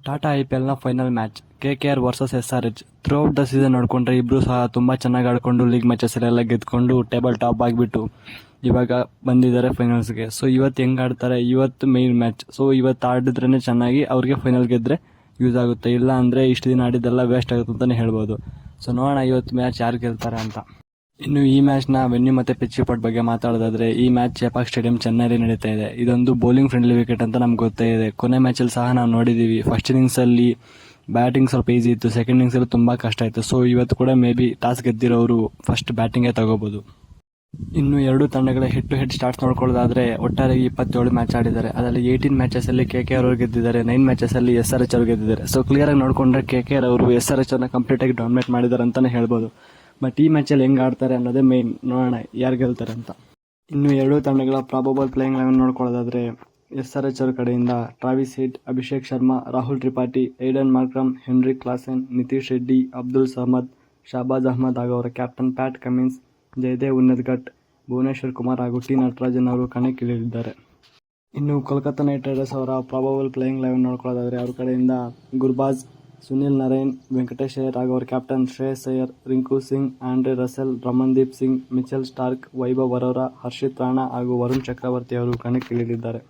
ಟಾಟಾ IPLನ final match KKR versus SRH. Throughout the season ನೋಡಿಕೊಂಡ್ರೆ ಇಬ್ಬರು ಸಹ ತುಂಬ ಚೆನ್ನಾಗಿ ಆಡಿಕೊಂಡು ಲೀಗ್ ಮ್ಯಾಚಸ್ಸಲ್ಲೆಲ್ಲ ಗೆದ್ಕೊಂಡು ಟೇಬಲ್ ಟಾಪ್ ಆಗಿಬಿಟ್ಟು ಇವಾಗ ಬಂದಿದ್ದಾರೆ ಫೈನಲ್ಸ್ಗೆ. ಸೊ ಇವತ್ತು ಹೆಂಗೆ ಆಡ್ತಾರೆ, ಇವತ್ತು ಮೇನ್ ಮ್ಯಾಚ್. ಸೊ ಇವತ್ತು ಆಡಿದ್ರೇ ಚೆನ್ನಾಗಿ ಅವ್ರಿಗೆ ಫೈನಲ್ ಗೆದ್ದರೆ ಯೂಸ್ ಆಗುತ್ತೆ, ಇಲ್ಲ ಅಂದರೆ ಇಷ್ಟು ದಿನ ಆಡಿದ್ದೆಲ್ಲ ವೇಸ್ಟ್ ಆಗುತ್ತೆ ಅಂತಲೇ ಹೇಳ್ಬೋದು. ಸೊ ನೋಡೋಣ ಇವತ್ತು ಮ್ಯಾಚ್ ಯಾರು ಗೆಲ್ತಾರೆ ಅಂತ. ಇನ್ನು ಈ ಮ್ಯಾಚ್ನ ವೆನ್ಯೂ ಮತ್ತು ಪಿಚ್ ರಿಪೋರ್ಟ್ ಬಗ್ಗೆ ಮಾತಾಡೋದಾದ್ರೆ, ಈ ಮ್ಯಾಚ್ ಚೆಪಾಕ್ ಸ್ಟೇಡಿಯಂ ಚೆನ್ನೈಲಿ ನಡೀತಾ ಇದೆ. ಇದೊಂದು ಬೌಲಿಂಗ್ ಫ್ರೆಂಡ್ಲಿ ವಿಕೆಟ್ ಅಂತ ನಮ್ಗೆ ಗೊತ್ತೇ ಇದೆ. ಕೊನೆ ಮ್ಯಾಚಲ್ಲಿ ಸಹ ನಾವು ನೋಡಿದ್ದೀವಿ, ಫಸ್ಟ್ ಇನ್ನಿಂಗ್ಸಲ್ಲಿ ಬ್ಯಾಟಿಂಗ್ ಸ್ವಲ್ಪ ಈಸಿ ಇತ್ತು, ಸೆಕೆಂಡ್ ಇನ್ನಿಂಗ್ಸಲ್ಲಿ ತುಂಬ ಕಷ್ಟ ಆಯಿತು. ಸೊ ಇವತ್ತು ಕೂಡ ಮೇ ಬಿ ಟಾಸ್ ಗೆದ್ದಿರೋರು ಫಸ್ಟ್ ಬ್ಯಾಟಿಂಗೇ ತಗೋಬೋದು. ಇನ್ನು ಎರಡು ತಂಡಗಳ ಹೆಡ್ ಟು ಹೆಡ್ ಸ್ಟಾರ್ಟ್ಸ್ ನೋಡ್ಕೊಳ್ಳೋದಾದ್ರೆ, ಒಟ್ಟಾರೆ 27 ಮ್ಯಾಚ್ ಆಡಿದ್ದಾರೆ. ಅದರಲ್ಲಿ 18 ಮ್ಯಾಚಸ್ಸಲ್ಲಿ KKR ಅವರು ಗೆದ್ದಿದ್ದಾರೆ, 9 ಮ್ಯಾಚಸ್ಸಲ್ಲಿ SRH ಅವರು ಗೆದ್ದಿದ್ದಾರೆ. ಸೊ ಕ್ಲಿಯರಾಗಿ ನೋಡಿಕೊಂಡ್ರೆ KKR ಅವರು SRH ಅವ್ರನ್ನ ಕಂಪ್ಲೀಟಾಗಿ ಡಾಮಿನೇಟ್ ಮಾಡಿದ್ದಾರೆ ಅಂತಲೇ ಹೇಳ್ಬೋದು. ಬಟ್ ಈ ಮ್ಯಾಚಲ್ಲಿ ಹೆಂಗೆ ಆಡ್ತಾರೆ ಅನ್ನೋದೇ ಮೇನ್. ನೋಡೋಣ ಯಾರು ಗೆಲ್ತಾರೆ ಅಂತ. ಇನ್ನು ಎರಡೂ ತಂಡಗಳ ಪ್ರಾಬಬಲ್ ಪ್ಲೇಯಿಂಗ್ 11 ನೋಡ್ಕೊಳ್ಳೋದಾದ್ರೆ, SRH ಅವ್ರ ಕಡೆಯಿಂದ Travis Head, Abhishek Sharma, Rahul Tripathi, Aiden Markram, Henry Klaasen, Nitish Reddy, Abdul Samad, Shahbaz Ahmed ಹಾಗೂ ಅವರ captain Pat Cummins, Jaydev Unadkat, Bhuvneshwar Kumar ಹಾಗೂ ಟಿ ನಟರಾಜನ್ ಅವರು ಕಣಕ್ಕಿಳಿದಿದ್ದಾರೆ. ಇನ್ನು ಕೋಲ್ಕತ್ತಾ ನೈಟ್ ರೈಡರ್ಸ್ ಅವರ ಪ್ರಾಬಬಲ್ ಪ್ಲೇಯಿಂಗ್ 11 ನೋಡ್ಕೊಳ್ಳೋದಾದ್ರೆ, ಅವ್ರ ಕಡೆಯಿಂದ ಗುರ್ಬಾಜ್, ಸುನಿಲ್ ನರೈನ್, ವೆಂಕಟೇಶ್ ಅಯ್ಯರ್ ಹಾಗೂ ಅವರ captain Shreyas Iyer, Rinku Singh, Andre Russell, Ramandeep Singh, Mitchell Starc, Vaibhav Arora, Harshit Rana ಹಾಗೂ ವರುಣ್ ಚಕ್ರವರ್ತಿ ಅವರು ಕಣಕ್ಕಿಳಿದಿದ್ದಾರೆ.